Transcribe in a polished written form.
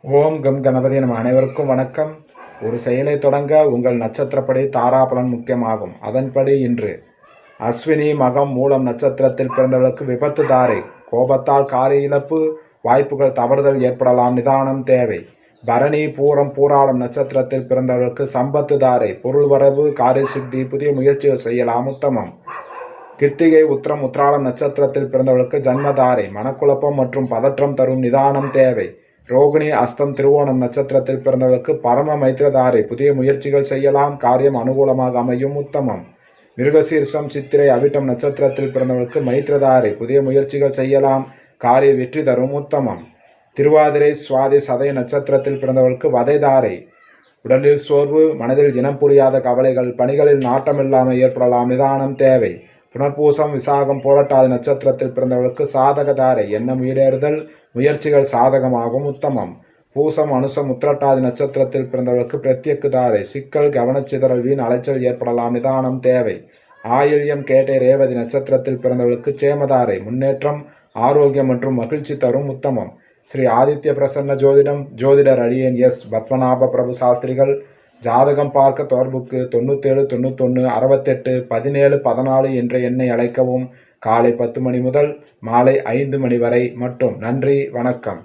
ஓம் come Ganapathi நம்ம அனைவருக்கும் வணக்கம். ஒரு செயலை தொடங்க உங்கள் நட்சத்திரப்படி தாராபலன் முக்கியமாகும். அதன்படி இன்று அஸ்வினி மகம் மூலம் நட்சத்திரத்தில் பிறந்தவர்களுக்கு விபத்து தாரை, கோபத்தால் காரிய இழப்பு, வாய்ப்புகள் தவறுதல் ஏற்படலாம், நிதானம் தேவை. பரணி பூரம் பூராடம் நட்சத்திரத்தில் பிறந்தவர்களுக்கு சம்பத்து தாரை, பொருள் வரவு, காரிய சித்தி, புதிய முயற்சிகள் செய்யலாம், உத்தமம். கிருத்திகை உத்திரம் உத்திராடம் நட்சத்திரத்தில் பிறந்தவர்களுக்கு ஜன்மதாரை, மனக்குழப்பம் மற்றும் பதற்றம் தரும், நிதானம் தேவை. ரோகிணி அஸ்தம் திருவோணம் நட்சத்திரத்தில் பிறந்தவர்களுக்கு பரம மைத்திரதாரை, புதிய முயற்சிகள் செய்யலாம், காரியம் அனுகூலமாக அமையும், உத்தமம். மிருகசீர்ஷம் சித்திரை அவிட்டம் நட்சத்திரத்தில் பிறந்தவர்களுக்கு மைத்திரதாரை, புதிய முயற்சிகள் செய்யலாம், காரிய வெற்றி தரும், உத்தமம். திருவாதிரை சுவாதி சதய நட்சத்திரத்தில் பிறந்தவர்களுக்கு வதைதாரை, உடலில் சோர்வு, மனதில் இனம் புரியாத கவலைகள், பணிகளில் நாட்டமில்லாமல் ஏற்படலாம், நிதானம் தேவை. புனர்பூசம் விசாகம் போராட்டாதி நட்சத்திரத்தில் பிறந்தவர்களுக்கு சாதகதாரை, எண்ணம் ஈடேறுதல், முயற்சிகள் சாதகமாகும், உத்தமம். பூசம் அனுசம் உத்திரட்டாதி நட்சத்திரத்தில் பிறந்தவர்களுக்கு பிரத்யக்கு தாரை, சிக்கல், கவனச்சிதறல், வீண் அலைச்சல் ஏற்படலாம், நிதானம் தேவை. ஆயில்யம் கேட்டை ரேவதி நட்சத்திரத்தில் பிறந்தவர்களுக்கு சேமதாரை, முன்னேற்றம், ஆரோக்கியம் மற்றும் மகிழ்ச்சி தரும், உத்தமம். ஸ்ரீ ஆதித்ய பிரசன்ன ஜோதிடம் ஜோதிடர் அடியேன் எஸ் பத்மநாப பிரபு சாஸ்திரிகள். ஜாதகம் பார்க்க தொடர்புக்கு 97 91 68 17 14 என்ற எண்ணை அழைக்கவும். காலை 10 மணி முதல் மாலை 5 மணி வரை மட்டும். நன்றி, வணக்கம்.